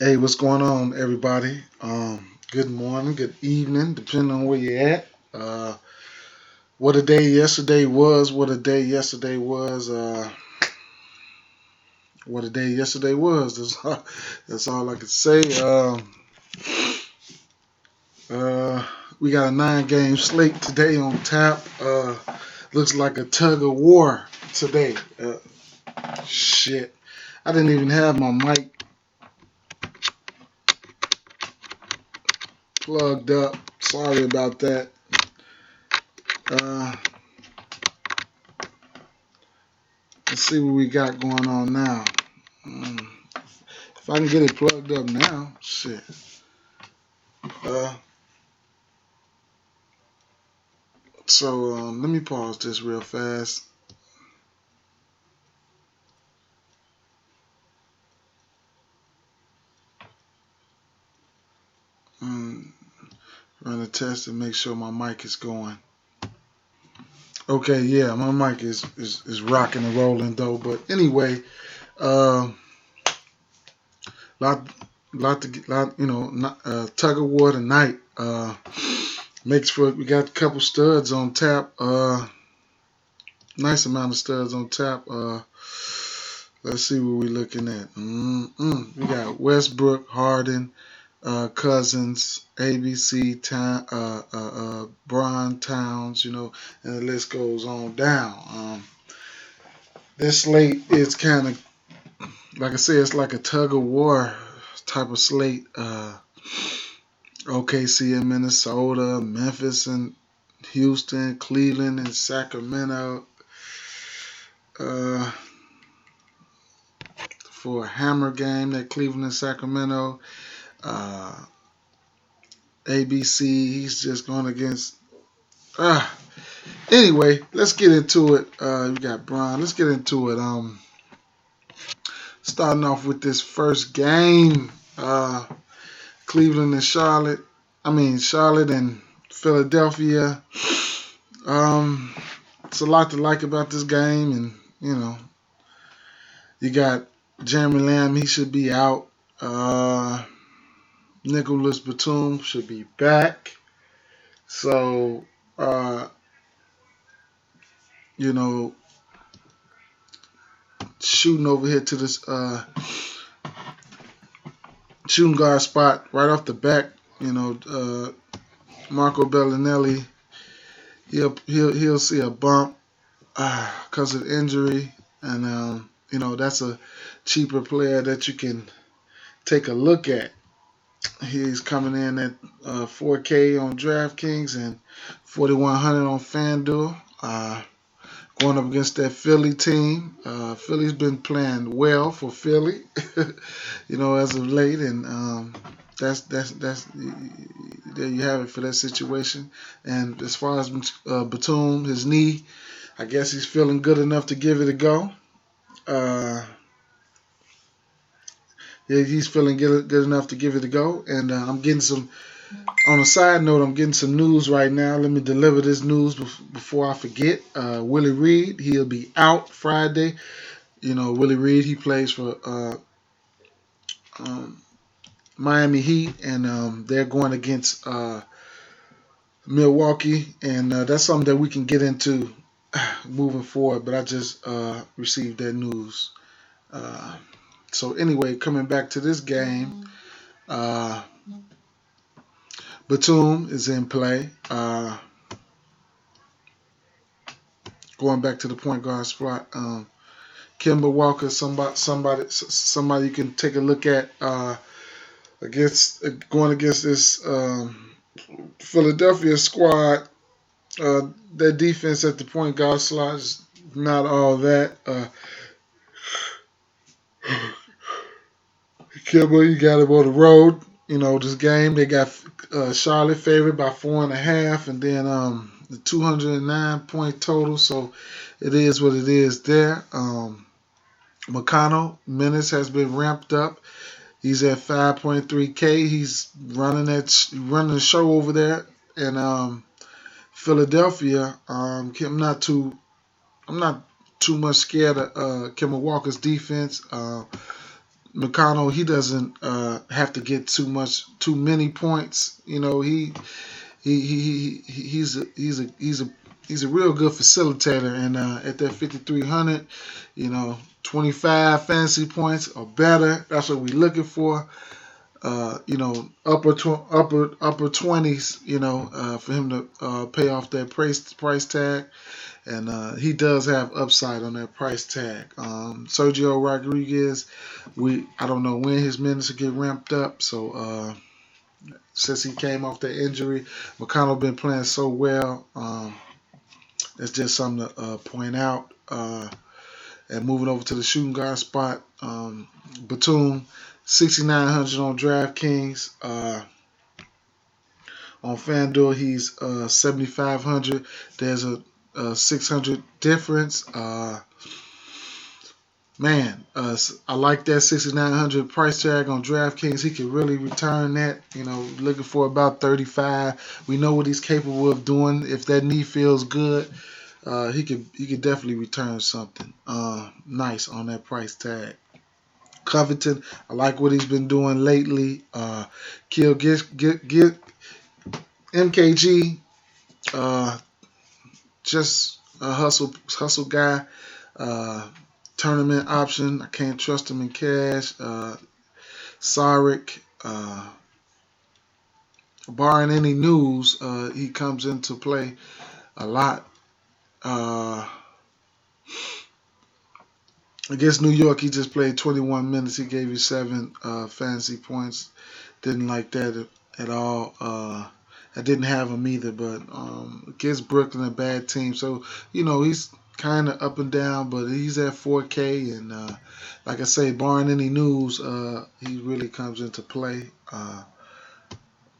Hey, what's going on, everybody? Good morning, good evening, depending on where you're at. Uh, what a day yesterday was. What a day yesterday was. What a day yesterday was. That's all I can say. Uh, we got a 9-game slate today on tap. Looks like a tug of war today. Shit, I didn't even have my mic plugged up. Sorry about that. Uh, let's see what we got going on now. Um, if I can get it plugged up now, shit. Uh, let me pause this real fast. Um, Run a test and make sure my mic is going. Okay, yeah, my mic is rocking and rolling though. But anyway, uh, lot tug of war tonight. Makes for we got a couple studs on tap. Nice amount of studs on tap. Let's see what we're looking at. We got Westbrook, Harden, Cousins, ABC, Bron Towns, and the list goes on down. This slate is kind of, like I said, it's like a tug of war type of slate. OKC and Minnesota, Memphis and Houston, Cleveland and Sacramento. For a hammer game, that Cleveland and Sacramento. Uh, ABC, he's just going against. Anyway, let's get into it. We got Bron. Let's get into it. Starting off with this first game, Cleveland and Charlotte. Charlotte and Philadelphia. It's a lot to like about this game, and you got Jeremy Lamb. He should be out. Nicholas Batum should be back. So, you know, shooting over here to this shooting guard spot right off the back. Marco Bellinelli, he'll see a bump because of injury, and that's a cheaper player that you can take a look at. He's coming in at 4K on Draftkings and 4,100 on Fanduel. Going up against that Philly team. Philly's been playing well for Philly, as of late, and that's there you have it for that situation. And as far as Batum, his knee, I guess he's feeling good enough to give it a go. Yeah, he's feeling good enough to give it a go. And I'm getting some. On a side note, I'm getting some news right now. Let me deliver this news before I forget. Willie Reed, he'll be out Friday. Willie Reed, he plays for Miami Heat, and they're going against Milwaukee, and that's something that we can get into moving forward. But I just received that news. So anyway, coming back to this game, Batum is in play. Going back to the point guard spot, Kemba Walker, somebody you can take a look at going against this Philadelphia squad. Their defense at the point guard slot is not all that. Kemba, you got him on the road. This game they got Charlotte favored by 4.5, and then the 209 point total. So it is what it is there. McConnell minutes has been ramped up. He's at 5.3K. He's running the show over there. And Philadelphia, I'm not too much scared of Kemba Walker's defense. McConnell, he doesn't have to get too many points. You know, he's a real good facilitator, and at that 5,300, 25 fantasy points or better. That's what we're looking for. Upper 20s. For him to pay off that price tag, and he does have upside on that price tag. Sergio Rodriguez, I don't know when his minutes will get ramped up, so. Since he came off that injury, McConnell been playing so well. That's just something to point out. And moving over to the shooting guard spot, Batum, 6,900 on DraftKings. On Fanduel, he's 7,500. There's a 600 difference. I like that 6,900 price tag on DraftKings. He can really return that. Looking for about 35. We know what he's capable of doing. If that knee feels good, he could definitely return something nice on that price tag. Covington, I like what he's been doing lately. Get MKG, just a hustle guy. Tournament option. I can't trust him in cash. Saric, barring any news, he comes into play a lot. Against New York, he just played 21 minutes. He gave you 7 fantasy points. Didn't like that at all. I didn't have him either, but against Brooklyn, a bad team. So, he's kind of up and down, but he's at 4K, and like I say, barring any news, he really comes into play,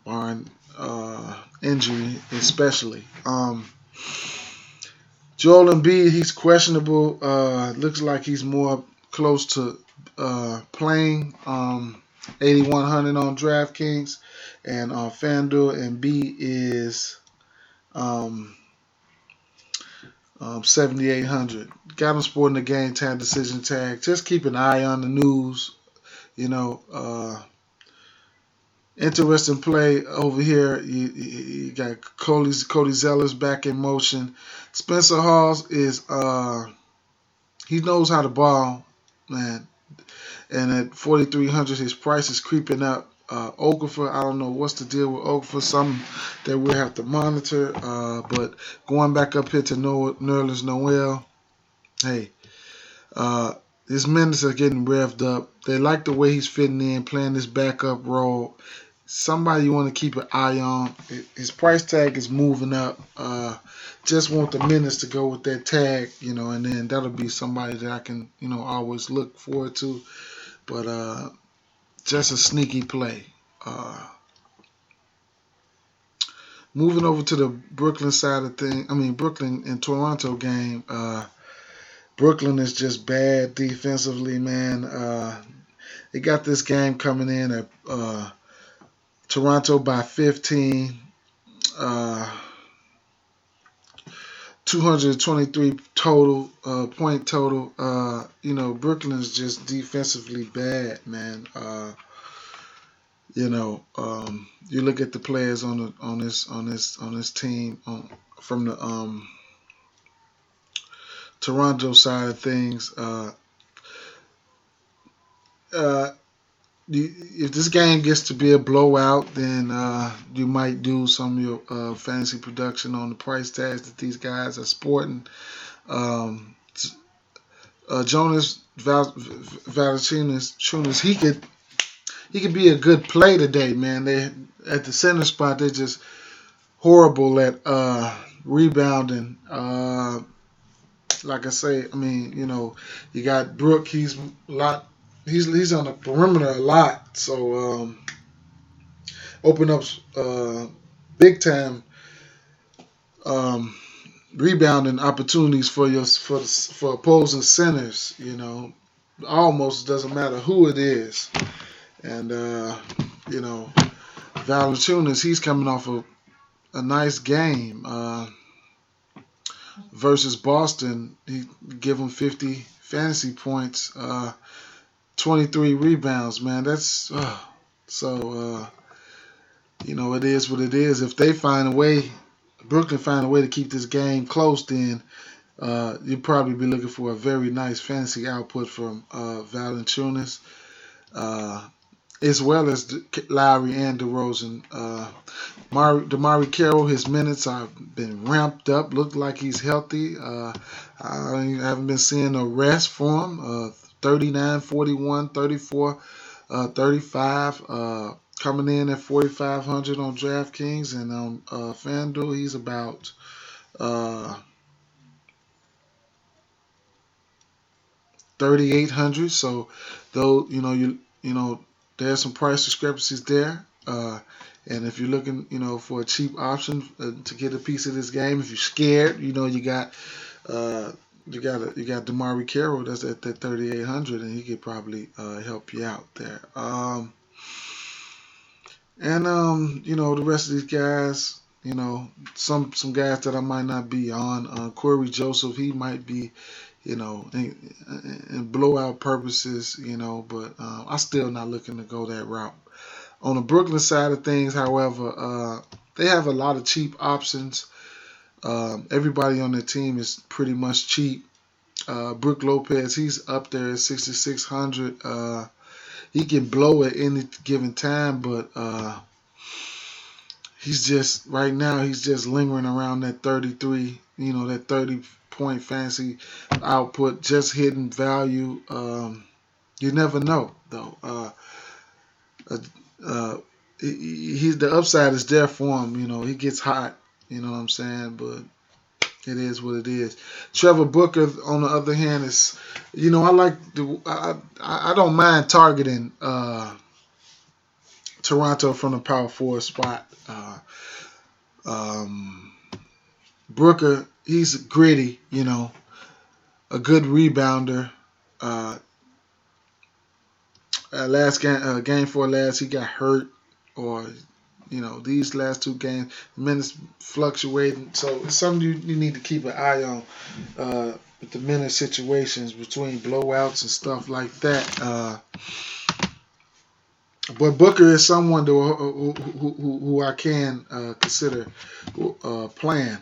barring injury especially. Joel Embiid, he's questionable. Looks like he's more close to playing. 8,100 on DraftKings, and on Fanduel, Embiid is 7,800. Got him sporting the game time decision tag. Just keep an eye on the news. Interesting play over here. You got Cody Zeller's back in motion. Spencer Hawes is he knows how to ball, man. And at 4,300, his price is creeping up. Okafor, I don't know what's the deal with Okafor. Something that we'll have to monitor. But going back up here to Nerlens Noel, hey, his minutes are getting revved up. They like the way he's fitting in, playing this backup role. Somebody you want to keep an eye on. His price tag is moving up. Just want the minutes to go with that tag, and then that'll be somebody that I can, always look forward to. But just a sneaky play. Moving over to the Brooklyn side of things, Brooklyn and Toronto game. Brooklyn is just bad defensively, man. They got this game coming in at Toronto by 15. 223 total point total. Brooklyn is just defensively bad, man. You look at the players on this team from the Toronto side of things. If this game gets to be a blowout, then you might do some of your fantasy production on the price tags that these guys are sporting. Jonas Valanciunas, he could be a good play today, man. They at the center spot, they're just horrible at rebounding. Like I say, you got Brook. He's a lot. He's on the perimeter a lot, so open up big time rebounding opportunities for opposing centers. Almost doesn't matter who it is, and Valanciunas, he's coming off a nice game versus Boston. He give him 50 fantasy points. 23 rebounds, man. That's it is what it is. If they find a way, Brooklyn find a way to keep this game close, then you'll probably be looking for a very nice fantasy output from Valanciunas, as well as Lowry and DeRozan. DeMarre Carroll, his minutes have been ramped up. Looked like he's healthy. I haven't been seeing no rest for him. 39, 41, 34, 35. Coming in at 4,500 on Draftkings, and on Fanduel he's about 3,800. So though there's some price discrepancies there. And if you're looking, for a cheap option to get a piece of this game, if you're scared, you got DeMarre Carroll that's at that 3,800, and he could probably help you out there. The rest of these guys, some guys that I might not be on. Corey Joseph, he might be, in blowout purposes, but I'm still not looking to go that route. On the Brooklyn side of things, however, they have a lot of cheap options. Everybody on their team is pretty much cheap. Brook Lopez, he's up there at 6,600. He can blow at any given time, but he's just lingering around that 33, that 30-point fantasy output, just hitting value. You never know, though. The upside is there for him. He gets hot. You know what I'm saying? But it is what it is. Trevor Booker, on the other hand, is, I don't mind targeting Toronto from the power forward spot. Booker, he's gritty, a good rebounder. Last game for last, he got hurt, or these last two games, minutes fluctuating. So it's something you need to keep an eye on with the minute situations between blowouts and stuff like that. But Booker is someone who I can consider playing.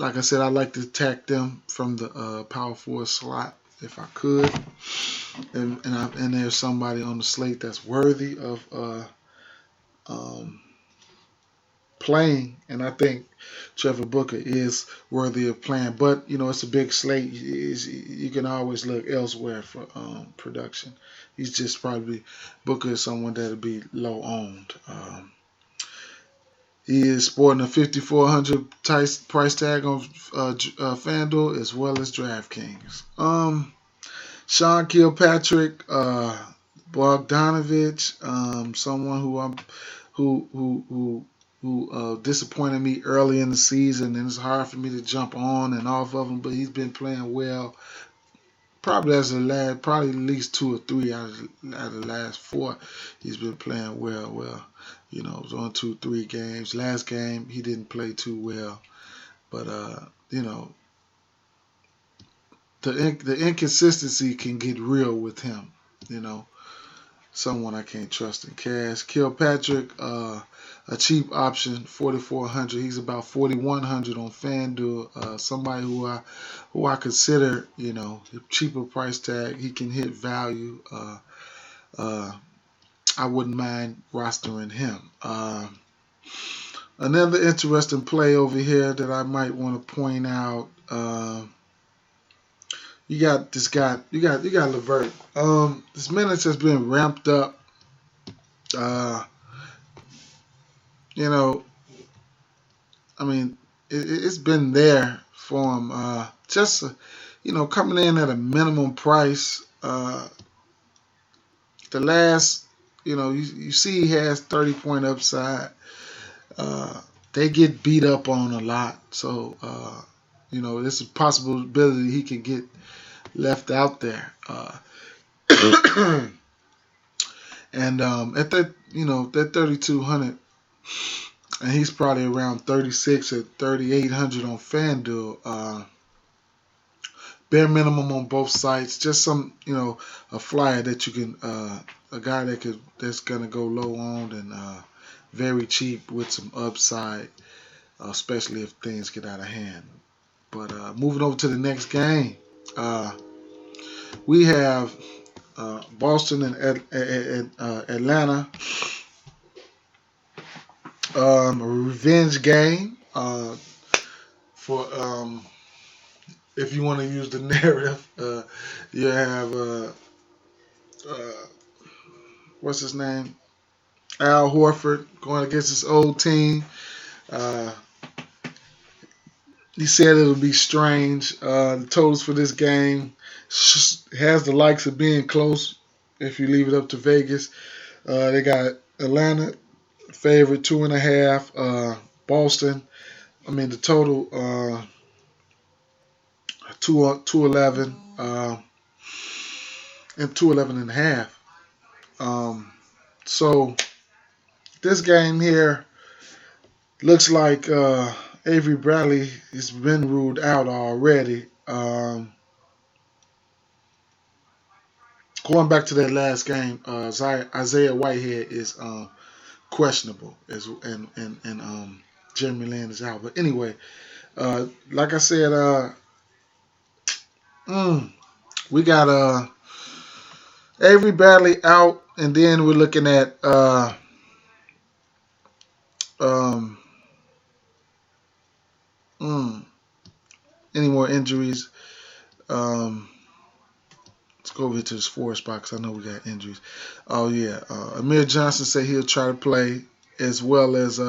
Like I said, I like to attack them from the power forward slot if I could, and there's somebody on the slate that's worthy of playing, and I think Trevor Booker is worthy of playing. But it's a big slate. You can always look elsewhere for production. He's just probably Booker is someone that'll be low owned. He is sporting a 5,400 price tag on FanDuel as well as DraftKings. Sean Kilpatrick, Bogdanovich, someone who disappointed me early in the season, and it's hard for me to jump on and off of him. But he's been playing well. Probably at least 2 or 3 out of the last 4, he's been playing well. It was on 2-3 games. Last game he didn't play too well, but the inconsistency can get real with him. Someone I can't trust in cash. Kilpatrick, a cheap option, 4,400. He's about 4,100 on FanDuel. Somebody who I consider, cheaper price tag. He can hit value. I wouldn't mind rostering him. Another interesting play over here that I might want to point out. You got this guy. You got LeVert. His minutes has been ramped up. It's been there for him. Coming in at a minimum price. The last, you see he has 30-point upside. They get beat up on a lot. So, there's a possibility he could get left out there. And at that 3,200, and he's probably around 36 or 3,800 on FanDuel. bare minimum on both sites. Just some, a flyer that you can, a guy that's gonna go low on and very cheap with some upside, especially if things get out of hand. But moving over to the next game, uh, we have Boston and Atlanta. A revenge game for if you want to use the narrative. You have uh, what's his name? Al Horford going against his old team. Uh, he said it'll be strange. The totals for this game has the likes of being close if you leave it up to Vegas. They got Atlanta favorite 2.5. Boston. I mean the total 211 and 211.5. So this game here looks like Avery Bradley has been ruled out already. Going back to that last game, Isaiah Whitehead is questionable, and Jeremy Lin is out. But anyway, like I said, we got Avery Bradley out, and then we're looking at um, any more injuries. Um, let's go over to this forest spot because I know we got injuries. Oh yeah, Amir Johnson said he'll try to play, as well as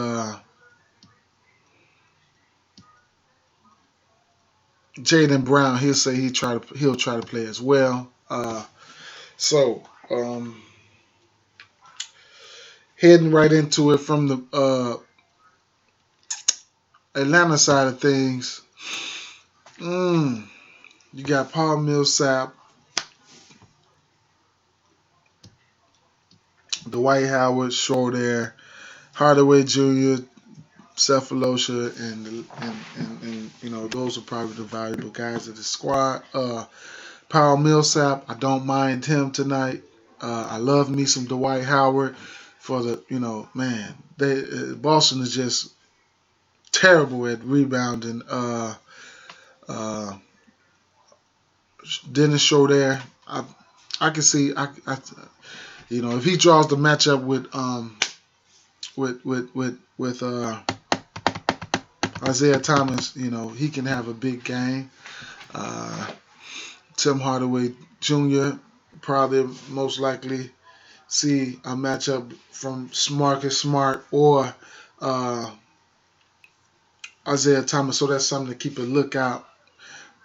Jaden Brown. He'll say he'll try to play as well. So heading right into it from the Atlanta side of things. You got Paul Millsap, Dwight Howard, Schroeder, Hardaway Jr., Cephalosha, and those are probably the valuable guys of the squad. Paul Millsap, I don't mind him tonight. I love me some Dwight Howard for the man. Boston is just terrible at rebounding. Dennis Schroeder, I can see if he draws the matchup with Isaiah Thomas, he can have a big game. Tim Hardaway Jr. probably most likely see a matchup from Marcus Smart or Isaiah Thomas, so that's something to keep a lookout.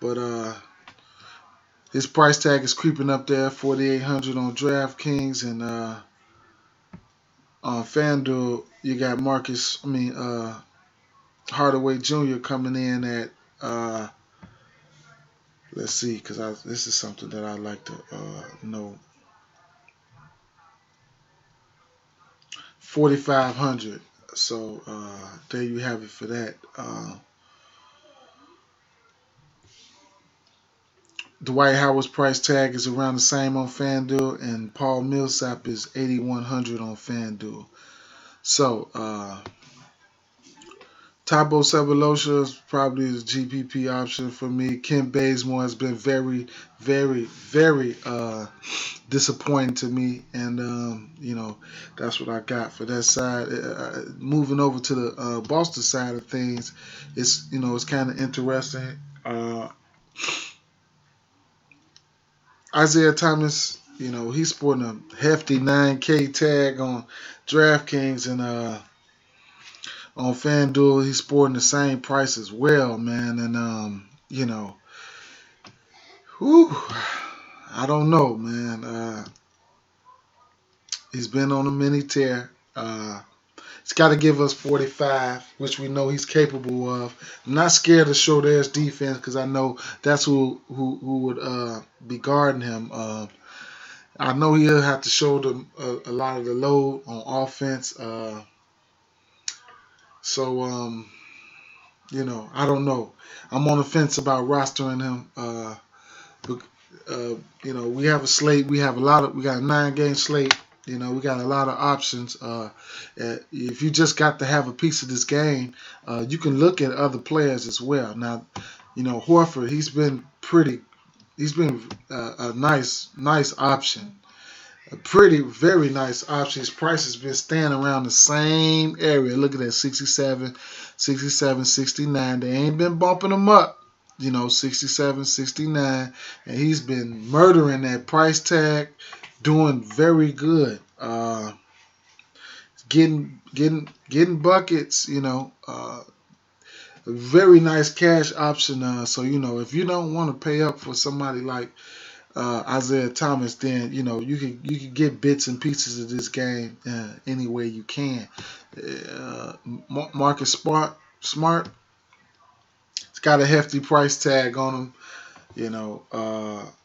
But his price tag is creeping up there, $4,800 on DraftKings, and on Fanduel you got Hardaway Jr. coming in at let's see, because this is something that I like to know. 4,500. So there you have it for that. Dwight Howard's price tag is around the same on FanDuel, and Paul Millsap is 8,100 on FanDuel. So Thabo Sefolosha is probably the GPP option for me. Kent Bazemore has been very, very, very disappointing to me, and that's what I got for that side. Moving over to the Boston side of things, it's kind of interesting. Isaiah Thomas, he's sporting a hefty 9K tag on DraftKings, and on FanDuel, he's sporting the same price as well, man. And I don't know, man. He's been on a mini tear. He's got to give us 45, which we know he's capable of. I'm not scared to show their defense because I know that's who would be guarding him. I know he'll have to show them a lot of the load on offense. So I don't know. I'm on the fence about rostering him. We have a slate. We got a 9-game slate. We got a lot of options. If you just got to have a piece of this game, you can look at other players as well. Now, Horford, he's been a nice option. Very nice option. His price has been staying around the same area. Look at that, 67, 67, 69. They ain't been bumping him up. 67, 69. And he's been murdering that price tag, doing very good. Getting buckets, a very nice cash option. So, if you don't want to pay up for somebody like Isaiah Thomas, then you can get bits and pieces of this game any way you can. Marcus Smart, it's got a hefty price tag on him.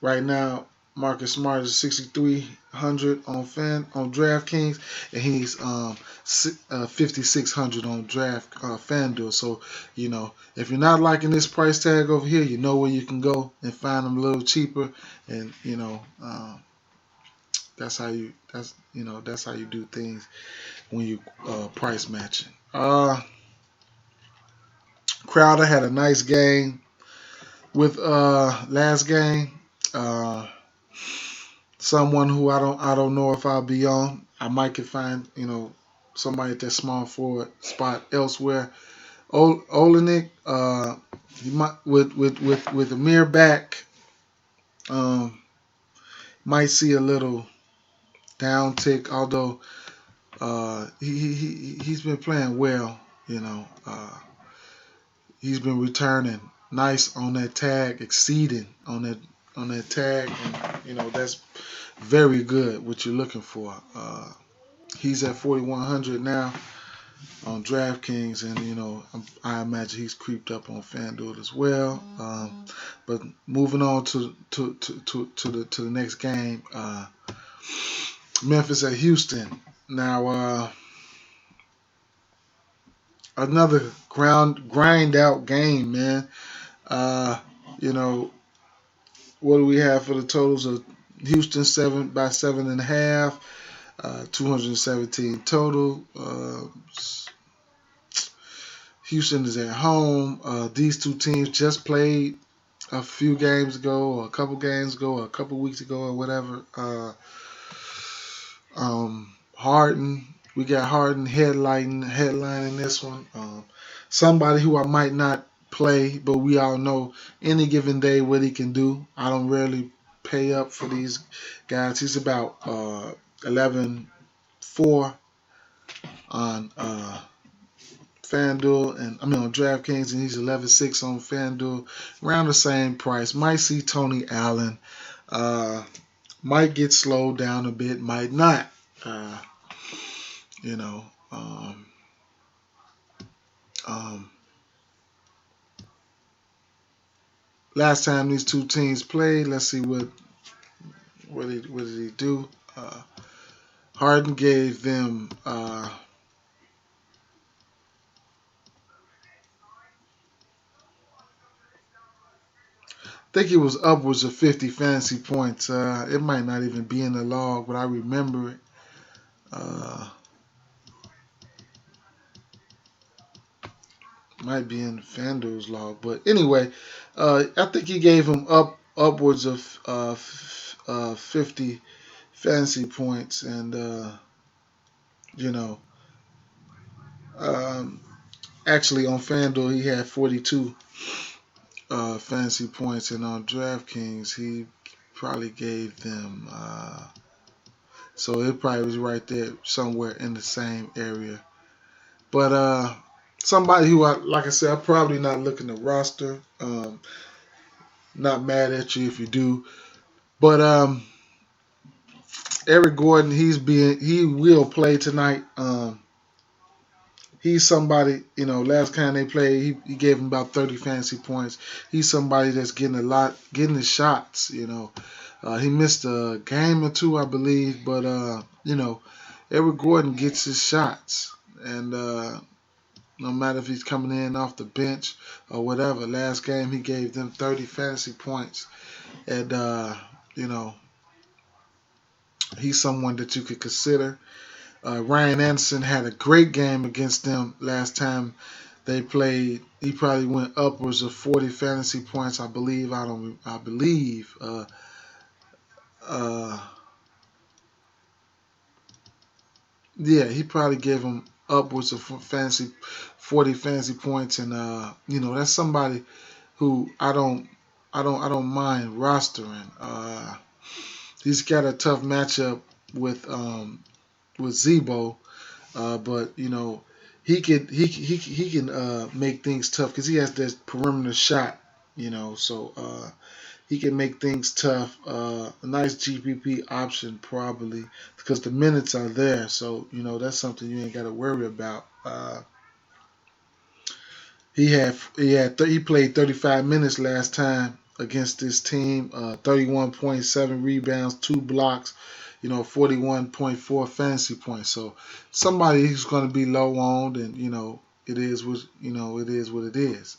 Right now Marcus Smart is 6,300 on DraftKings, and he's 5,600 on Fanduel. So if you're not liking this price tag over here, you know where you can go and find them a little cheaper, and that's how you do things when you price matching. Crowder had a nice game with last game. Someone who I don't know if I'll be on. I might could find somebody at that small forward spot elsewhere. Olenek, he might with Amir back, might see a little downtick. Although he's been playing well. He's been returning nice on that tag, exceeding on that tag, and that's very good. What you're looking for. He's at 4,100 now on DraftKings, and I imagine he's creeped up on FanDuel as well. But moving on to the next game, Memphis at Houston. Now, another grind out game, man. What do we have for the totals of Houston 7.5? 217 total. Houston is at home. These two teams just played a few games ago, or a couple games ago, or a couple weeks ago, or whatever. Harden, we got Harden headlining this one. Somebody who I might not play, but we all know any given day what he can do. I don't really pay up for these guys. He's about 11.4 on FanDuel, and on DraftKings, and he's 11.6 on FanDuel, around the same price. Might see Tony Allen, might get slowed down a bit, might not. Last time these two teams played, let's see what did he do. Harden gave them I think it was upwards of 50 fantasy points. It might not even be in the log, but I remember it. Might be in FanDuel's log, but anyway, I think he gave him upwards of 50 fantasy points, and actually on FanDuel he had 42 fantasy points, and on DraftKings he probably gave them. So it probably was right there somewhere in the same area, but somebody who, like I said, I'm probably not looking to roster. Not mad at you if you do. But Eric Gordon, he will play tonight. He's somebody, last time they played, he gave him about 30 fantasy points. He's somebody that's getting his shots, He missed a game or two, I believe, but Eric Gordon gets his shots, and no matter if he's coming in off the bench or whatever. Last game he gave them 30 fantasy points, and you know he's someone that you could consider. Ryan Anderson had a great game against them last time they played. He probably went upwards of 40 fantasy points, I believe. I believe. Uh, yeah, he probably gave him upwards of 40 fantasy points, and that's somebody who I don't mind rostering. He's got a tough matchup with Zebo, but he can make things tough because he has this perimeter shot. So he can make things tough. A nice GPP option probably because the minutes are there. So that's something you ain't got to worry about. He played 35 minutes last time against this team. 31.7 rebounds, 2 blocks. 41.4 fantasy points. So somebody who's going to be low owned, and it is what it is.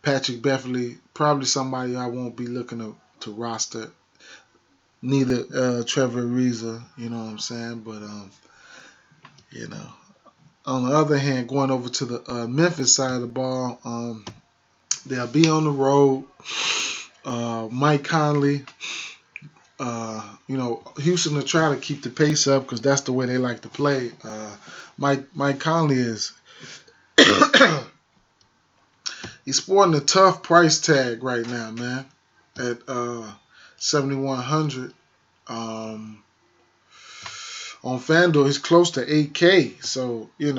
Patrick Beverly, probably somebody I won't be looking to roster. Neither Trevor Ariza, you know what I'm saying? But you know, on the other hand, going over to the Memphis side of the ball, they'll be on the road. Mike Conley, Houston will try to keep the pace up because that's the way they like to play. Mike Conley is he's sporting a tough price tag right now, man. At 7,100. On Fanduel, he's close to 8K. So he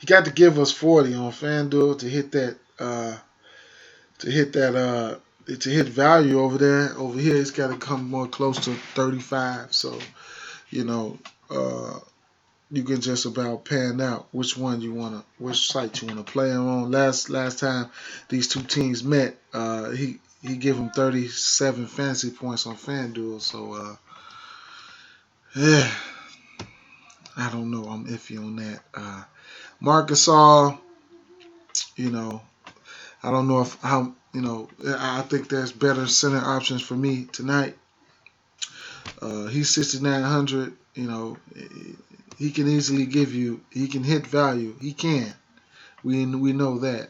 got to give us 40 on Fanduel to hit that. To hit value over there. Over here, it's got to come more close to 35. So you can just about pan out which site you want to play him on. Last time these two teams met, he gave him 37 fantasy points on FanDuel. So yeah, I don't know. I'm iffy on that. Marc Gasol, I don't know I think there's better center options for me tonight. He's 6,900. He can easily he can hit value. He can. We know that.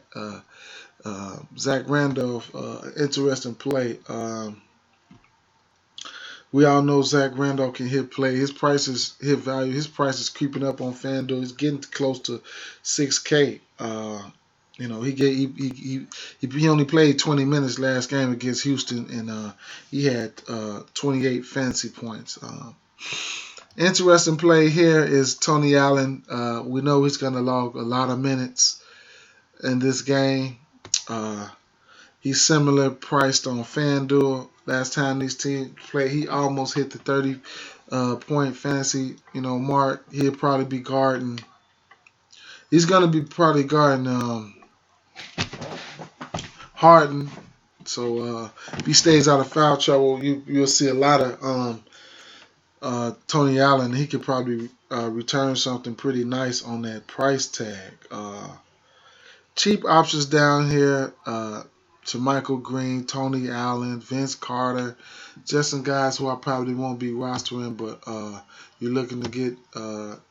Zach Randolph, interesting play. We all know Zach Randolph can hit play. His price is hit value. His price is creeping up on FanDuel. He's getting close to 6K. He only played 20 minutes last game against Houston, and he had 28 fantasy points. Interesting play here is Tony Allen. We know he's going to log a lot of minutes in this game. He's similar priced on FanDuel. Last time these teams played, he almost hit the 30-point fantasy mark. He'll probably be guarding. He's going to be probably guarding Harden. So if he stays out of foul trouble, you'll see a lot of Tony Allen. He could probably return something pretty nice on that price tag. Cheap options down here to Michael Green, Tony Allen, Vince Carter, just some guys who I probably won't be rostering, but you're looking to get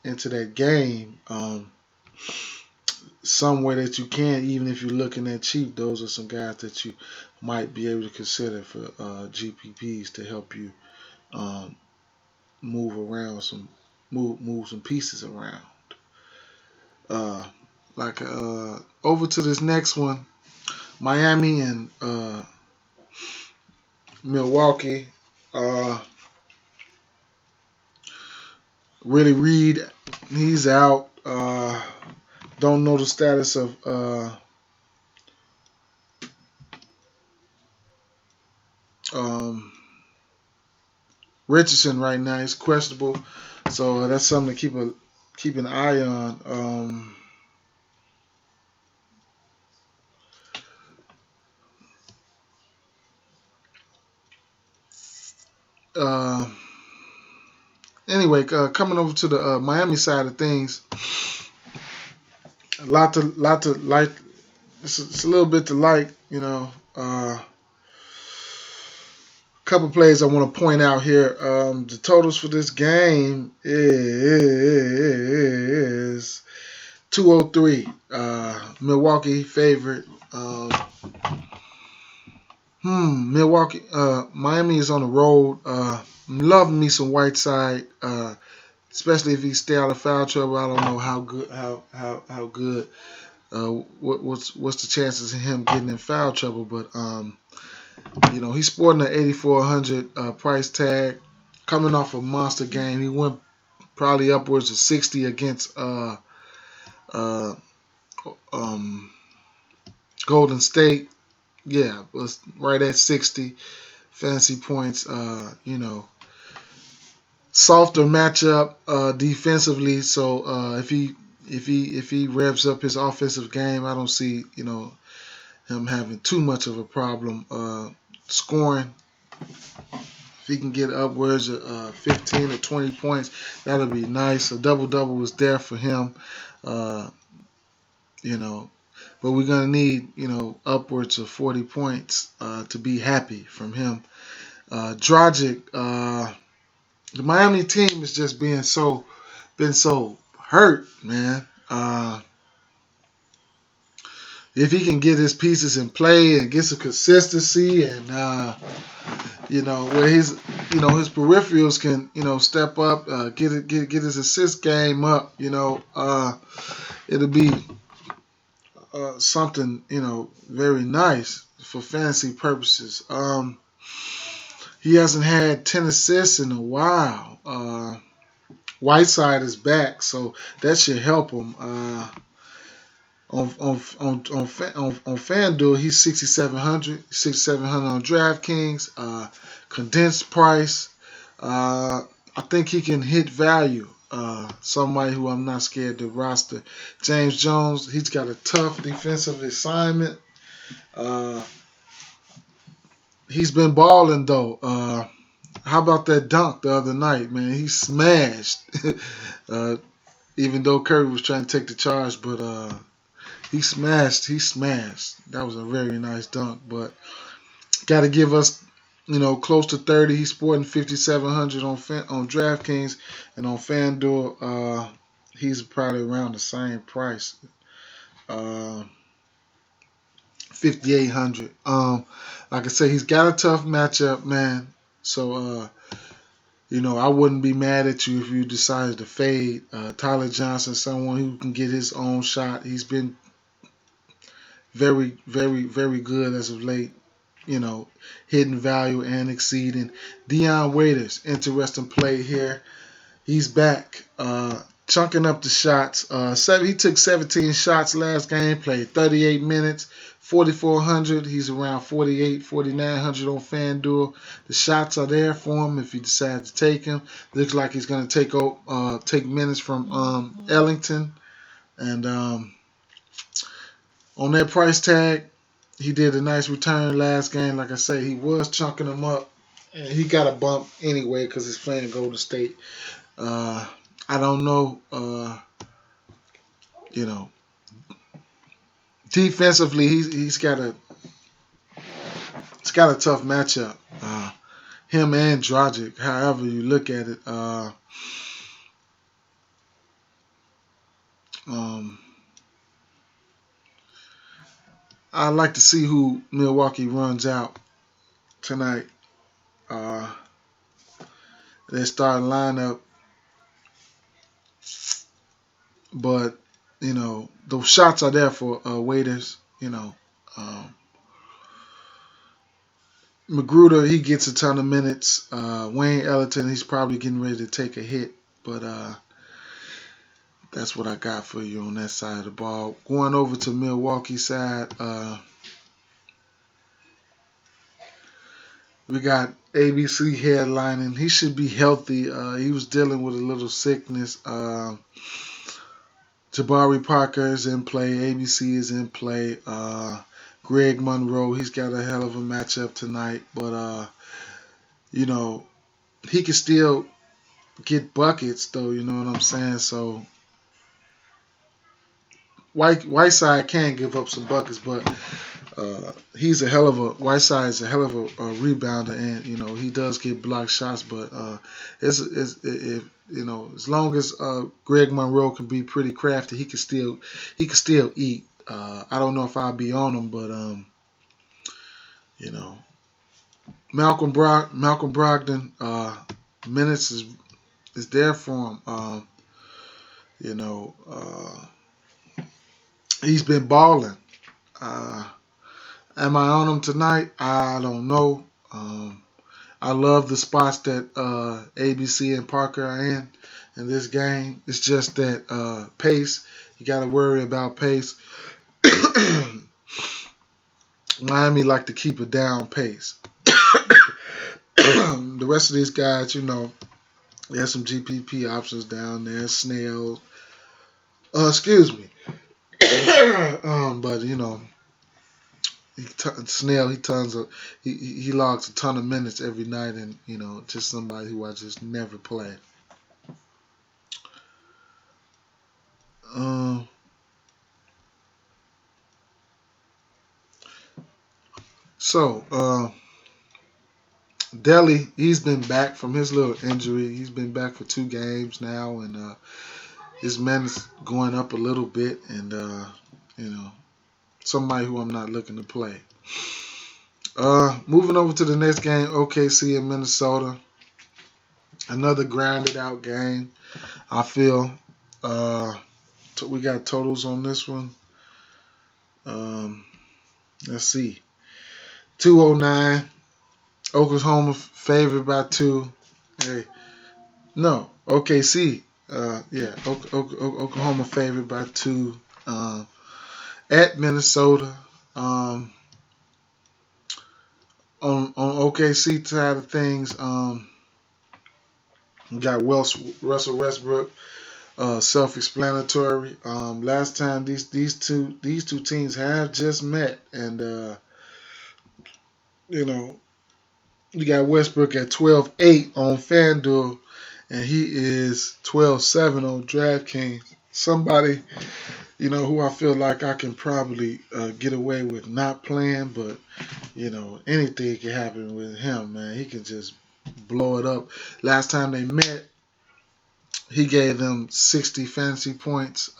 into that game somewhere that you can, even if you're looking at cheap. Those are some guys that you might be able to consider for GPPs to help you move around move some pieces around. Over to this next one, Miami and Milwaukee. Willie Reed, he's out. Don't know the status of Richardson right now. He's questionable, so that's something to keep an eye on. Anyway, coming over to the Miami side of things, a lot to like. It's a little bit to like, Couple plays I want to point out here. The totals for this game is 203. Milwaukee favorite. Milwaukee. Miami is on the road. Love me some Whiteside. Especially if he stay out of foul trouble. I don't know how good. How good. What's the chances of him getting in foul trouble? But he's sporting an 8,400 price tag, coming off a monster game. He went probably upwards of 60 against Golden State. Yeah, it was right at 60 fantasy points. Softer matchup defensively. So if he revs up his offensive game, I don't see him having too much of a problem scoring. If he can get upwards of 15 or 20 points, that'll be nice. A double-double is there for him, but we're going to need, upwards of 40 points to be happy from him. Dragic, the Miami team is just been so hurt, man. If he can get his pieces in play and get some consistency and where his peripherals can step up, get his assist game up, it'll be something very nice for fantasy purposes. He hasn't had 10 assists in a while. Whiteside is back, so that should help him. On Fanduel, he's 6,700 on Draftkings. Condensed price. I think he can hit value. Somebody who I'm not scared to roster. James Jones, he's got a tough defensive assignment. He's been balling though. How about that dunk the other night, man? He smashed. Even though Curry was trying to take the charge, but he smashed. That was a very nice dunk, but got to give us, close to 30. He's sporting 5,700 on DraftKings, and on FanDuel, he's probably around the same price, 5,800. Like I said, he's got a tough matchup, man. So, I wouldn't be mad at you if you decided to fade Tyler Johnson, someone who can get his own shot. He's been very, very, very good as of late, hitting value and exceeding. Dion Waiters, interesting play here. He's back, chunking up the shots. He took 17 shots last game, played 38 minutes, 4,400. He's around 48, 4,900 on FanDuel. The shots are there for him if he decides to take him. Looks like he's going to take minutes from Ellington. And on that price tag, he did a nice return last game. Like I say, he was chunking them up. And he got a bump anyway because he's playing Golden State. I don't know, defensively, he's got a tough matchup. Him and Dragic, however you look at it. I'd like to see who Milwaukee runs out tonight. Their starting lineup. But, those shots are there for Waiters. Magruder, he gets a ton of minutes. Wayne Ellington, he's probably getting ready to take a hit. But that's what I got for you on that side of the ball. Going over to Milwaukee side, we got ABC headlining. He should be healthy. He was dealing with a little sickness. Jabari Parker is in play. ABC is in play. Greg Monroe, he's got a hell of a matchup tonight. But, he can still get buckets, though. You know what I'm saying? So Whiteside can give up some buckets, but Whiteside is a hell of a rebounder, and he does get blocked shots. But as long as Greg Monroe can be pretty crafty, he can still eat. I don't know if I'll be on him, but Malcolm Brogdon, minutes is there for him. He's been balling. Am I on him tonight? I don't know. I love the spots that ABC and Parker are in this game. It's just that pace. You got to worry about pace. Miami like to keep a down pace. The rest of these guys, there's some GPP options down there. Snell. Excuse me. But Snell, he logs a ton of minutes every night, and just somebody who I just never play. Delhi, he's been back from his little injury. He's been back for 2 games now, and his minutes going up a little bit, and somebody who I'm not looking to play. Moving over to the next game, OKC in Minnesota. Another grinded out game, I feel. We got totals on this one. Let's see. 209. Oklahoma favored by 2. OKC. Oklahoma favored by 2. At Minnesota. On OKC side of things, we got Russell Westbrook. Self-explanatory. Last time these two teams have just met, and you got Westbrook at 12-8 on Fanduel, and he is 12-7 on Draftkings. Somebody, who I feel like I can probably get away with not playing, but anything can happen with him, man. He can just blow it up. Last time they met, he gave them 60 fantasy points.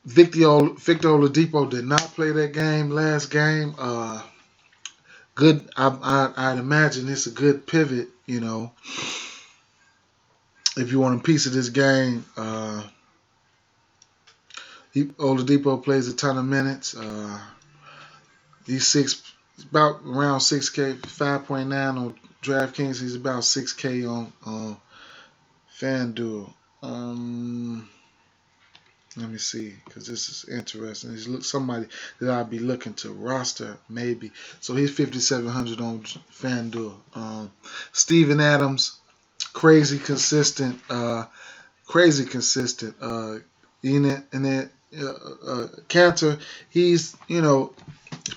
Victor Oladipo did not play that game last game. Good. I'd imagine it's a good pivot. If you want a piece of this game, Oladipo plays a ton of minutes. He's about around 6K, 5.9 on DraftKings. He's about 6K on FanDuel. Let me see, because this is interesting. He's somebody that I'd be looking to roster, maybe. So he's 5,700 on FanDuel. Steven Adams, crazy consistent. Cantor, he's,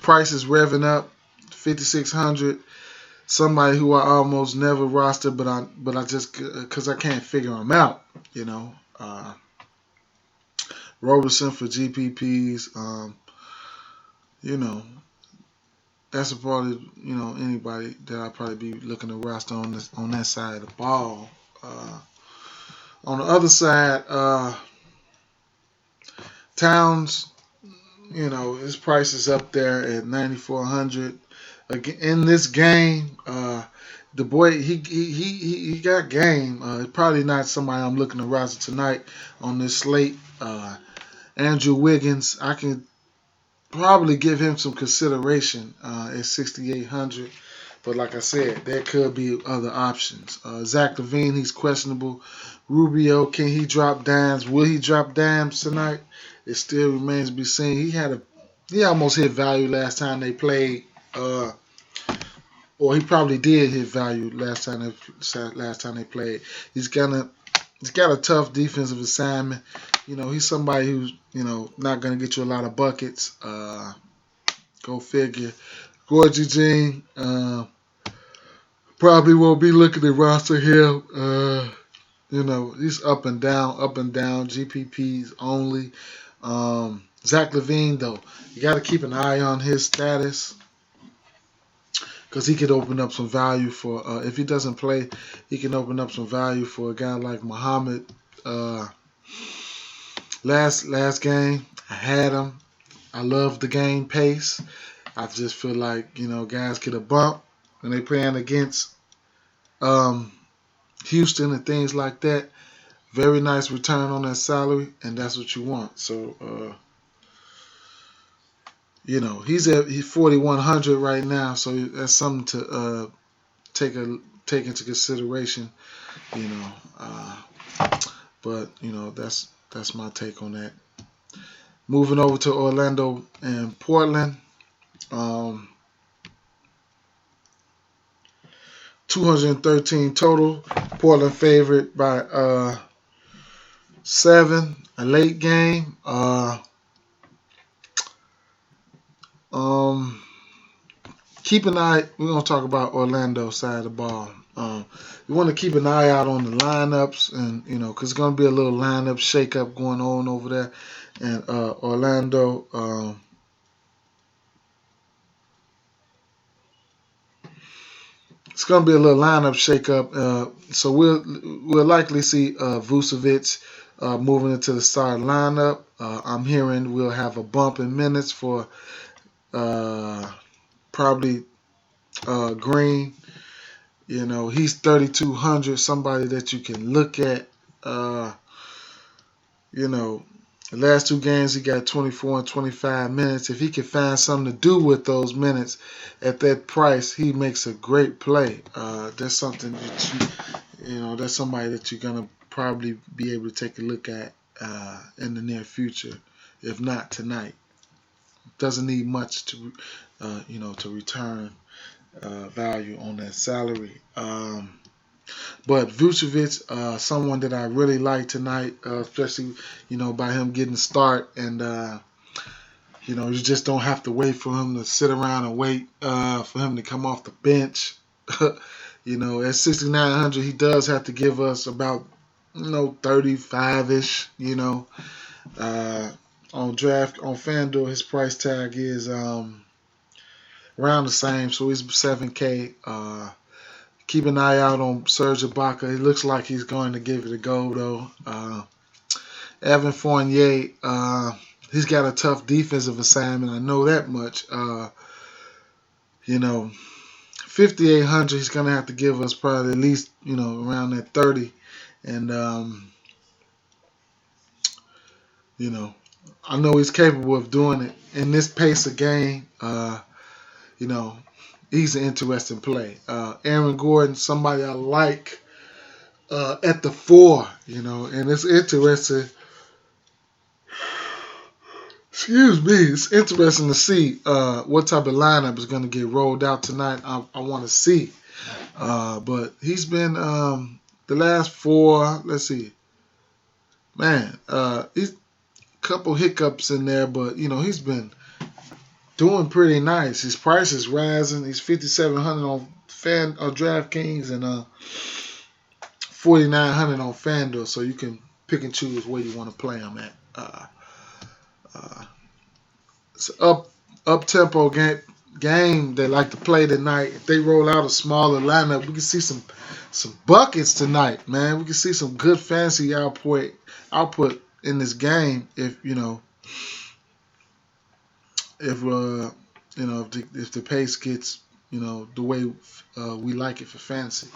price is revving up, 5,600. Somebody who I almost never roster, but I just, because I can't figure him out, Roberson for GPPs, that's probably, anybody that I'll probably be looking to roster on that side of the ball. On the other side, Towns, his price is up there at 9,400. Again, in this game, the boy he got game. Probably not somebody I'm looking to roster tonight on this slate. Andrew Wiggins, I can probably give him some consideration at 6,800. But like I said, there could be other options. Zach LaVine, he's questionable. Rubio, can he drop dimes? Will he drop dimes tonight? It still remains to be seen. He almost hit value last time they played. Or he probably did hit value last time they played. He's got a tough defensive assignment. He's somebody who's not going to get you a lot of buckets. Go figure. Gorgie Jean probably won't be looking to roster him. He's up and down, GPPs only. Zach LaVine, though, you got to keep an eye on his status because he could open up some value for, if he doesn't play, he can open up some value for a guy like Muhammad. Last game, I had him. I love the game pace. I just feel like, guys get a bump when they playing against Houston and things like that. Very nice return on that salary, and that's what you want. So, he's 4,100 right now, so that's something to take into consideration. But that's my take on that. Moving over to Orlando and Portland. 213 total. Portland favorite by 7. A late game. Keep an eye. We're gonna talk about Orlando side of the ball. You want to keep an eye out on the lineups, and because it's gonna be a little lineup shakeup going on over there, and Orlando. It's going to be a little lineup shakeup, so we'll likely see Vucevic moving into the starting lineup. I'm hearing we'll have a bump in minutes for probably Green. He's 3,200, somebody that you can look at. The last 2 games he got 24 and 25 minutes. If he can find something to do with those minutes at that price, he makes a great play. That's something that that's somebody that you're gonna probably be able to take a look at in the near future, if not tonight. Doesn't need much to to return value on that salary. But Vucevic, someone that I really like tonight, especially, by him getting the start. And, you just don't have to wait for him to sit around and wait for him to come off the bench. At 6,900, he does have to give us about, 35-ish, on Fanduel, his price tag is around the same. So he's $7K. Keep an eye out on Serge Ibaka. It looks like he's going to give it a go, though. Evan Fournier, he's got a tough defensive assignment. I know that much. 5,800, he's going to have to give us probably at least, around that 30. And, I know he's capable of doing it. In this pace of game, he's an interesting play. Aaron Gordon, somebody I like at the 4, and it's interesting. Excuse me. It's interesting to see what type of lineup is going to get rolled out tonight. I want to see. But he's been the last 4, let's see. Man, he's a couple hiccups in there, but, he's been doing pretty nice. His price is rising. He's 5,700 on Draftkings and 4,900 on Fanduel. So you can pick and choose where you want to play him at. It's up tempo game they like to play tonight. If they roll out a smaller lineup, we can see some buckets tonight, man. We can see some good fantasy output in this game if if the pace gets the way we like it for fantasy,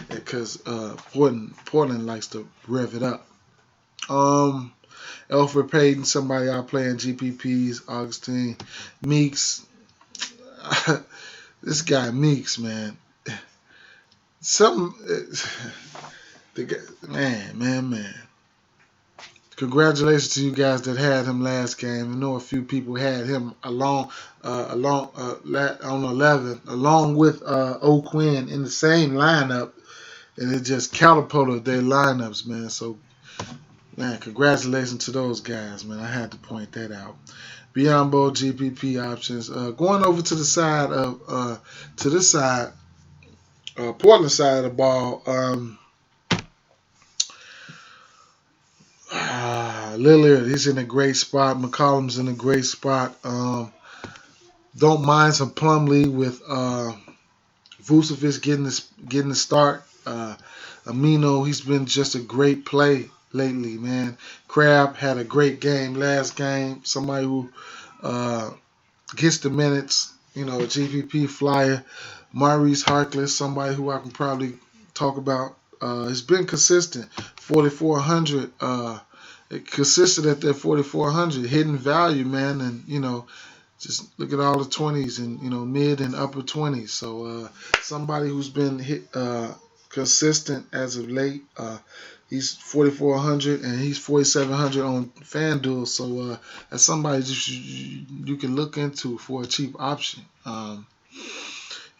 because Portland likes to rev it up. Elfrid Payton, somebody I play in GPPs. Augustine Meeks, this guy Meeks, man, man. Congratulations to you guys that had him last game. I know a few people had him on 11, along with O'Quinn in the same lineup, and it just catapulted their lineups, man. So, man, congratulations to those guys, man. I had to point that out. Beyond both GPP options. Going over to the side of Portland side of the ball. Lillard, he's in a great spot. McCollum's in a great spot. Don't mind some Plumlee with Vucevic getting the start. Amino, he's been just a great play lately, man. Crab had a great game last game. Somebody who gets the minutes, a GPP flyer. Maurice Harkless, somebody who I can probably talk about. Has been consistent, 4,400. Consistent at that 4,400, hidden value, man, and just look at all the 20s and mid and upper 20s. So somebody who's been consistent as of late. He's 4,400 and he's 4,700 on Fanduel. So that's somebody you can look into for a cheap option.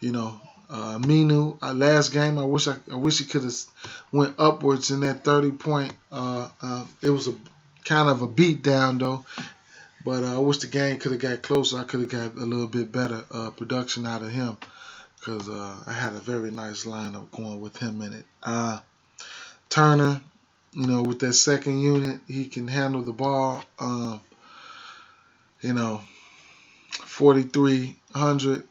Minu, last game, I wish he could have went upwards in that 30-point. It was a kind of a beat down though, but I wish the game could have got closer. I could have got a little bit better production out of him because I had a very nice lineup going with him in it. Turner, with that second unit, he can handle the ball. 4,300.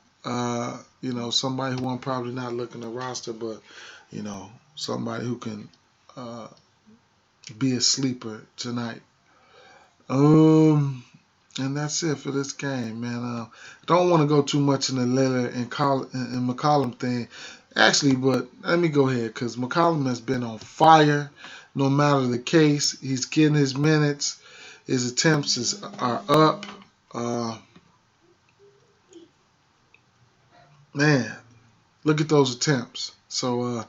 Somebody who I'm probably not looking to roster, but somebody who can be a sleeper tonight. And that's it for this game, man. Don't want to go too much in the Lillard and McCollum thing, actually, but let me go ahead because McCollum has been on fire. No matter the case, he's getting his minutes. His attempts are up. Man, look at those attempts. So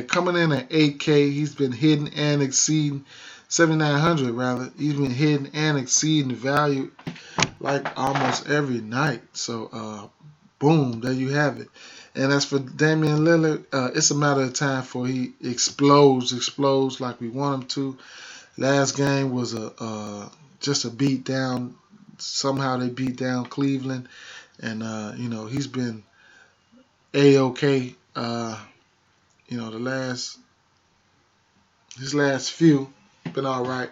coming in at 8K, he's been hitting and exceeding 7,900 rather. He's been hitting and exceeding value like almost every night. So boom, there you have it. And as for Damian Lillard, it's a matter of time before he explodes like we want him to. Last game was just a beat down. Somehow they beat down Cleveland, and he's been A-OK. His last few been all right.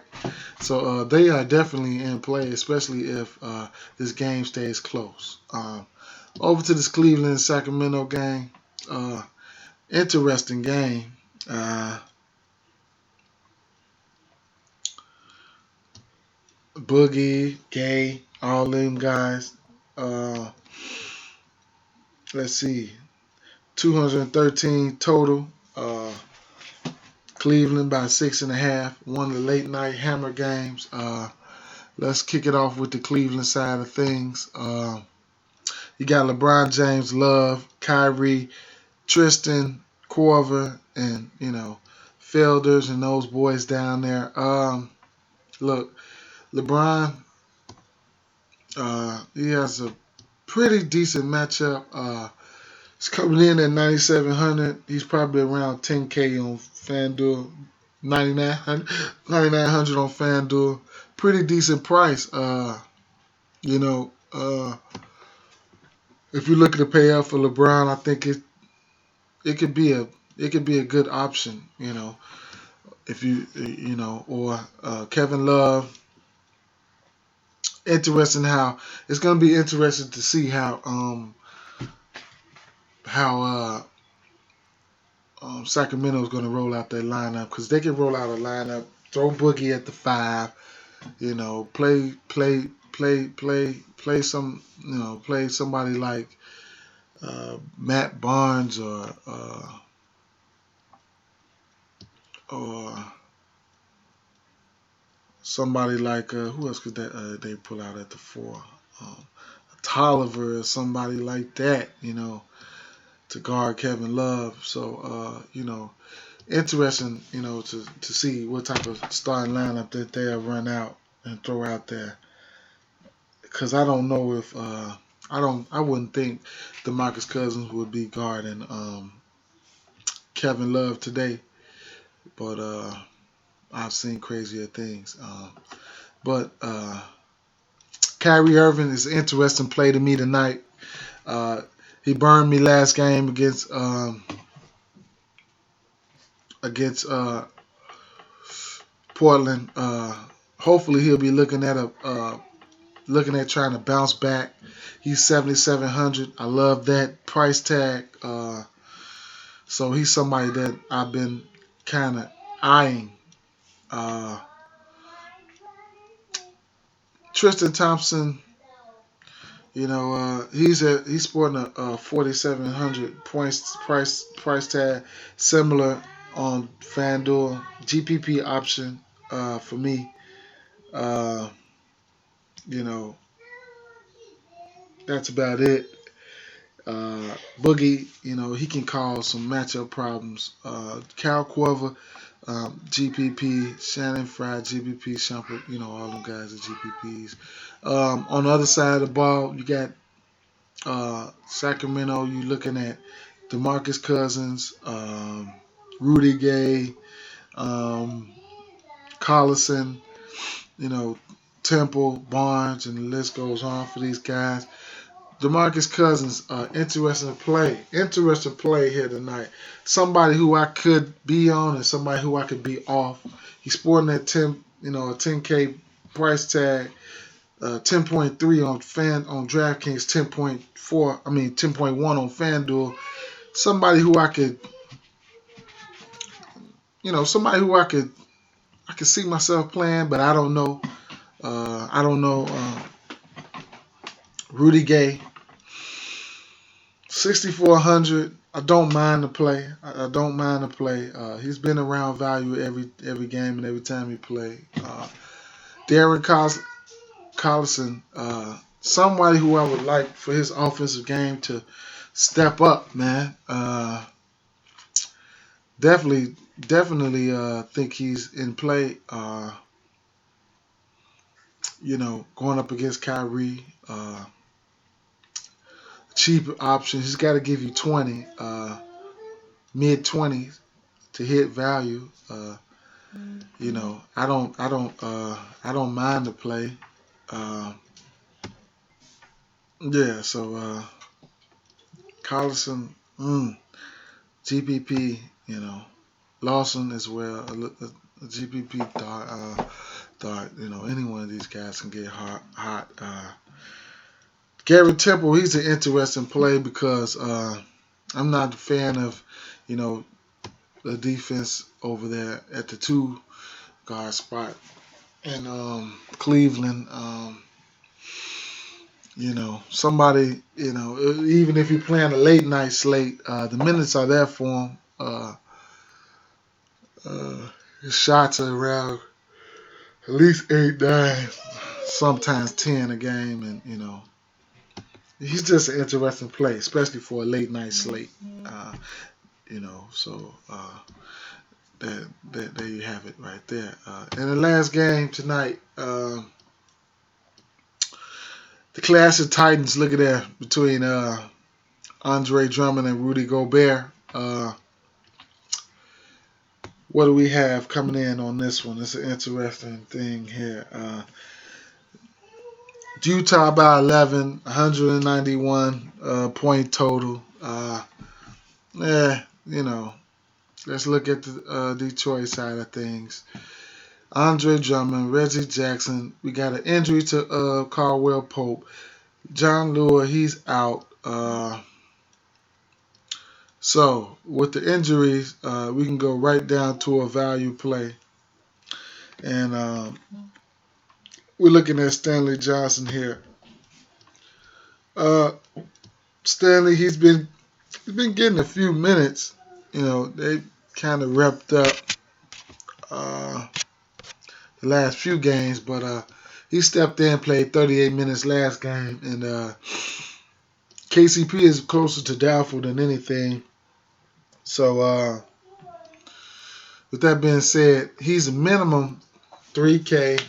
So they are definitely in play, especially if this game stays close. Over to this Cleveland-Sacramento game. Interesting game. Boogie, Gay, all them guys. Let's see. 213 total. Cleveland by 6.5. One of the late night hammer games. Let's kick it off with the Cleveland side of things. You got LeBron James, Love, Kyrie, Tristan, Corver, and Felders and those boys down there. Look, LeBron, he has a pretty decent matchup. He's coming in at 9,700. He's probably around 10K on FanDuel, 9,900 on FanDuel. Pretty decent price. If you look at the payout for LeBron, I think it could be a good option. If you or Kevin Love. Interesting how it's going to be interesting to see how Sacramento is going to roll out their lineup, because they can roll out a lineup, throw Boogie at the 5, play somebody like Matt Barnes or somebody like who else could they pull out at the 4? Tolliver or somebody like that, to guard Kevin Love. So interesting, to see what type of starting lineup that they'll run out and throw out there. Because I don't know if I wouldn't think DeMarcus Cousins would be guarding Kevin Love today, but I've seen crazier things. But Kyrie Irving is an interesting play to me tonight. He burned me last game against Portland. hopefully he'll be looking at trying to bounce back. He's 7,700. I love that price tag. So he's somebody that I've been kind of eyeing. Uh, Tristan Thompson, he's sporting a 4,700 points price tag, similar on Fanduel GPP option for me. Uh, you know, that's about it. Boogie, he can cause some matchup problems. Cal Corver, GPP, Shannon Fry, GPP, Shumpert, all them guys are GPPs. On the other side of the ball, you got Sacramento. You looking at DeMarcus Cousins, Rudy Gay, Collison, you know, Temple, Barnes, and the list goes on for these guys. DeMarcus Cousins, interesting play here tonight. Somebody who I could be on and somebody who I could be off. He's sporting that a 10K price tag, 10.3 on Draftkings, 10.1 on Fanduel. Somebody who I could, I could see myself playing, but I don't know. Rudy Gay, 6,400. I don't mind the play. I don't mind the play. He's been around value every game and every time he play. Darren Collison, somebody who I would like for his offensive game to step up, man. Definitely think he's in play. Going up against Kyrie. Cheap option. He's got to give you 20, mid 20s to hit value. I don't mind the play. So Collison, GPP, Lawson as well, a GPP dart. Any one of these guys can get hot. Garrett Temple, he's an interesting play because I'm not a fan of, the defense over there at the 2 guard spot in Cleveland. Somebody, even if you're playing a late night slate, the minutes are there for him. His shots are around at least 8, 9, sometimes 10 a game, and he's just an interesting play, especially for a late night slate. There you have it right there. In the last game tonight, the Clash of Titans, look at that, between Andre Drummond and Rudy Gobert. What do we have coming in on this one? It's an interesting thing here. Utah by 11, 191 point total. Let's look at the Detroit side of things. Andre Drummond, Reggie Jackson. We got an injury to Caldwell Pope. John Lure, he's out. So with the injuries, we can go right down to a value play. And we're looking at Stanley Johnson here. Stanley, he's been getting a few minutes. They kind of repped up the last few games, but he stepped in, played 38 minutes last game, and KCP is closer to doubtful than anything. So with that being said, he's a minimum 3K.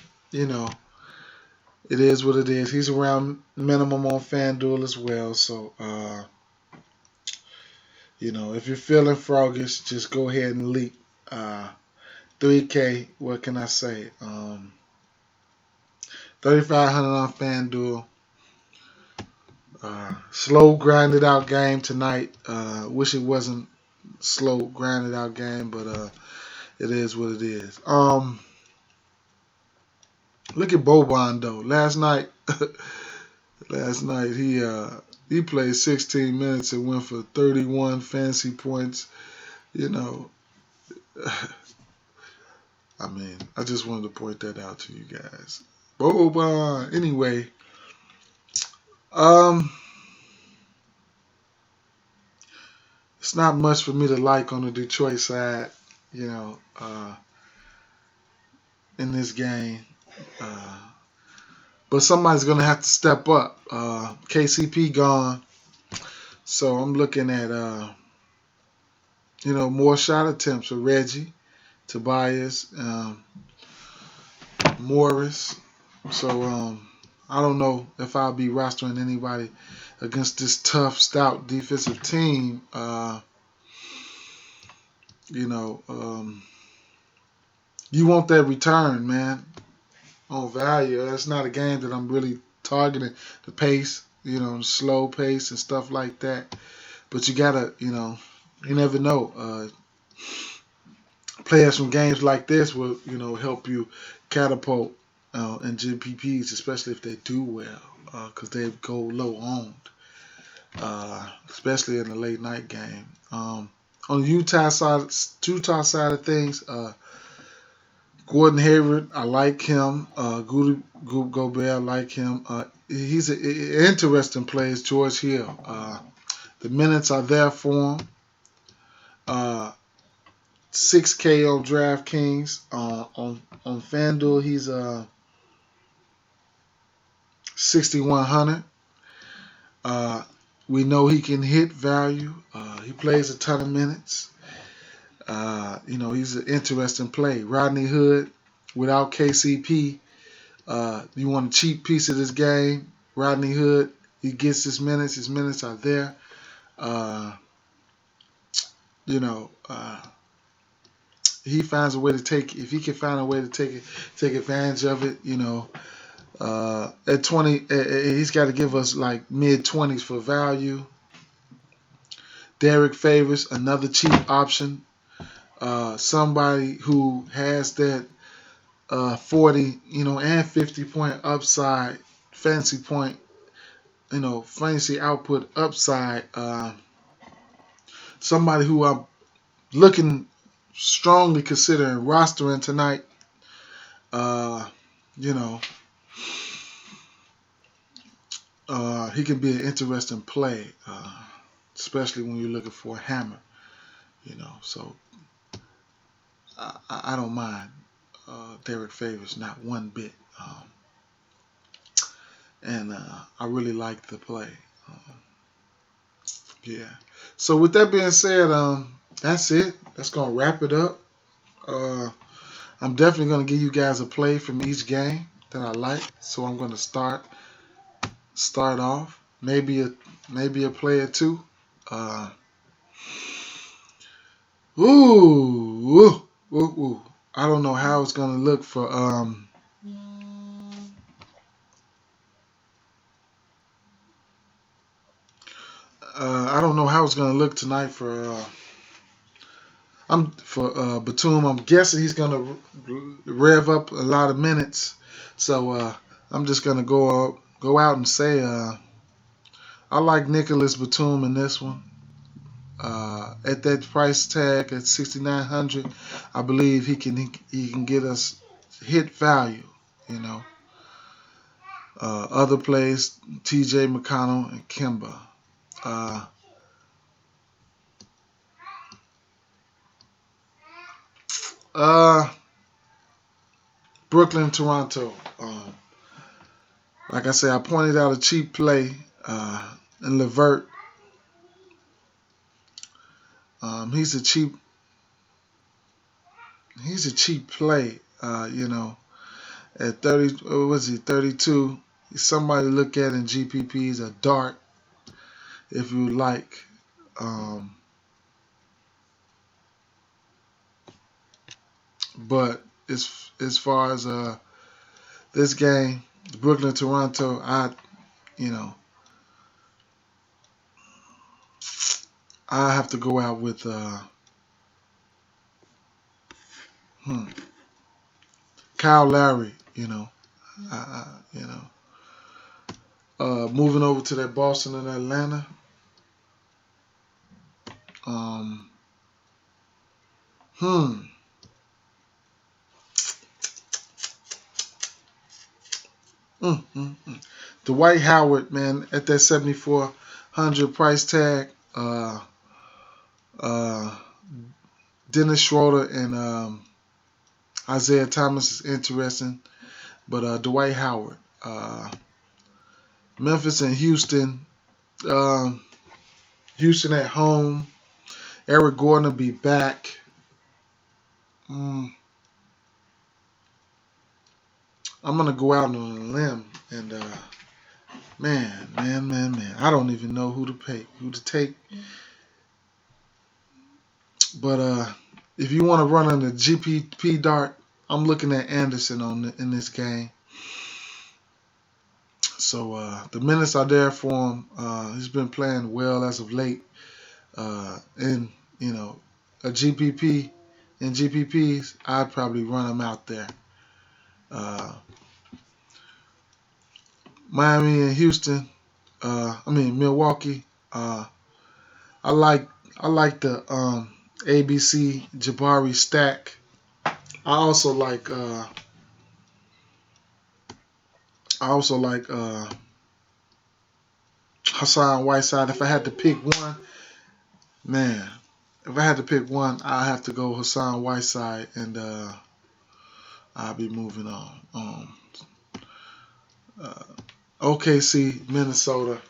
It is what it is. He's around minimum on FanDuel as well. So if you're feeling froggish, just go ahead and leap. 3K, what can I say? 3,500 on FanDuel. Slow grinded out game tonight. Wish it wasn't slow grinded out game, but it is what it is. Look at Boban though. Last night he played 16 minutes and went for 31 fantasy points. You know, I mean, I just wanted to point that out to you guys. Boban. Anyway, um, it's not much for me to like on the Detroit side. You know, in this game. Uh, but somebody's gonna have to step up. KCP gone, so I'm looking at more shot attempts for Reggie, Tobias, Morris. So I don't know if I'll be rostering anybody against this tough, stout defensive team. You know, you want that return, man, on value. That's not a game that I'm really targeting the pace, slow pace and stuff like that. But you gotta, you never know. Players from games like this will, help you catapult in GPPs, especially if they do well, because they go low owned, especially in the late night game. On the Utah side of things, Gordon Hayward, I like him. Gobert, I like him. He's an interesting player. George Hill. The minutes are there for him. 6K on Draftkings. On Fanduel, he's 6,100. We know he can hit value. He plays a ton of minutes. He's an interesting play. Rodney Hood, without KCP, you want a cheap piece of this game. Rodney Hood, he gets his minutes. His minutes are there. He finds a way to if he can find a way to take advantage of it, at 20, he's got to give us like mid-20s for value. Derek Favors, another cheap option. Somebody who has that 40, and 50 point upside, fantasy point, fantasy output upside. Somebody who I'm strongly considering rostering tonight. He can be an interesting play, especially when you're looking for a hammer. So I don't mind Derek Favors, not one bit. And I really like the play. Yeah. So with that being said, that's it. That's gonna wrap it up. I'm definitely gonna give you guys a play from each game that I like. So I'm gonna start off. Maybe a play or two. Ooh. I don't know how it's gonna look for I don't know how it's gonna look tonight for Batum. I'm guessing he's gonna rev up a lot of minutes. So I'm just gonna go out and say I like Nicholas Batum in this one. At that price tag at 6,900, I believe he can get us hit value. Other plays, T.J. McConnell and Kemba. Brooklyn, Toronto. Like I said, I pointed out a cheap play in Levert. He's a cheap play. At 30, what was he? 32. He's somebody to look at in GPPs, a dart, if you like. But as far as this game, Brooklyn, Toronto, I have to go out with Kyle Lowry. You know. Moving over to that Boston and Atlanta. Um, hmm. Dwight Howard, man, at that 7,400 price tag. Uh, Dennis Schroeder and Isaiah Thomas is interesting, but Dwight Howard, Memphis and Houston. Um, Houston at home. Eric Gordon will be back. Mm, I'm gonna go out on a limb and man. I don't even know who to take. But if you want to run on the GPP dart, I'm looking at Anderson in this game. So the minutes are there for him. He's been playing well as of late. And a GPP in GPPs, I'd probably run him out there. Miami and Houston. Milwaukee. I like the ABC Jabari stack. I also like Hassan Whiteside. If I had to pick one, man, I have to go Hassan Whiteside, and I'll be moving on. Uh, OKC, Minnesota.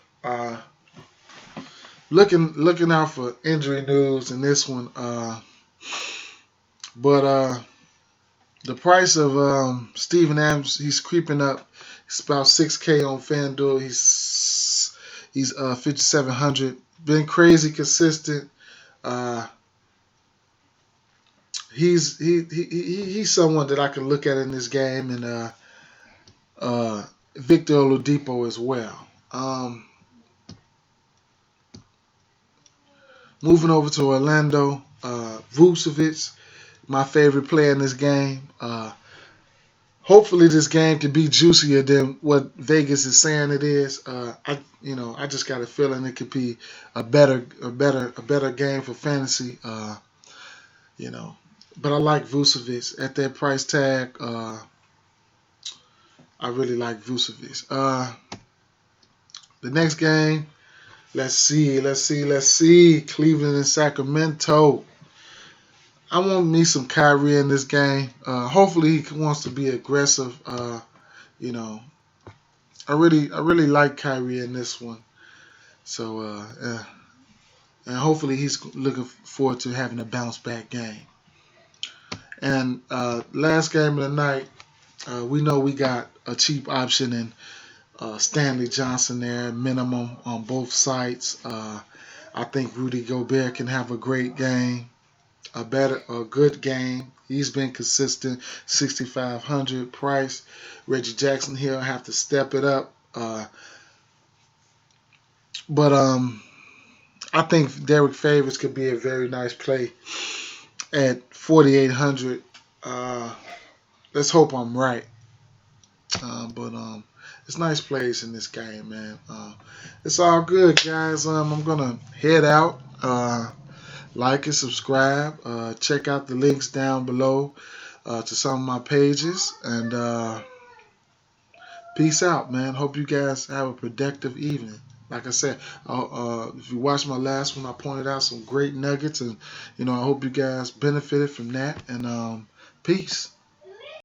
Looking out for injury news in this one. But the price of Steven Adams, he's creeping up. It's about $6K on Fanduel. He's 5,700. Been crazy consistent. He's someone that I can look at in this game, and Victor Oladipo as well. Moving over to Orlando, Vucevic, my favorite player in this game. Hopefully, this game can be juicier than what Vegas is saying it is. I just got a feeling it could be a better game for fantasy. But I like Vucevic at that price tag. I really like Vucevic. The next game, let's see. Cleveland and Sacramento. I want me some Kyrie in this game. Hopefully he wants to be aggressive. I really like Kyrie in this one. So and hopefully he's looking forward to having a bounce back game. And last game of the night, we know we got a cheap option in Stanley Johnson there, minimum on both sites. I think Rudy Gobert can have a great game. A good game. He's been consistent. 6,500 price. Reggie Jackson here have to step it up. But I think Derek Favors could be a very nice play at 4,800. Let's hope I'm right. But it's nice plays in this game, man. It's all good, guys. I'm gonna head out. Like and subscribe. Check out the links down below to some of my pages. And peace out, man. Hope you guys have a productive evening. Like I said, if you watched my last one, I pointed out some great nuggets. And, I hope you guys benefited from that. And peace.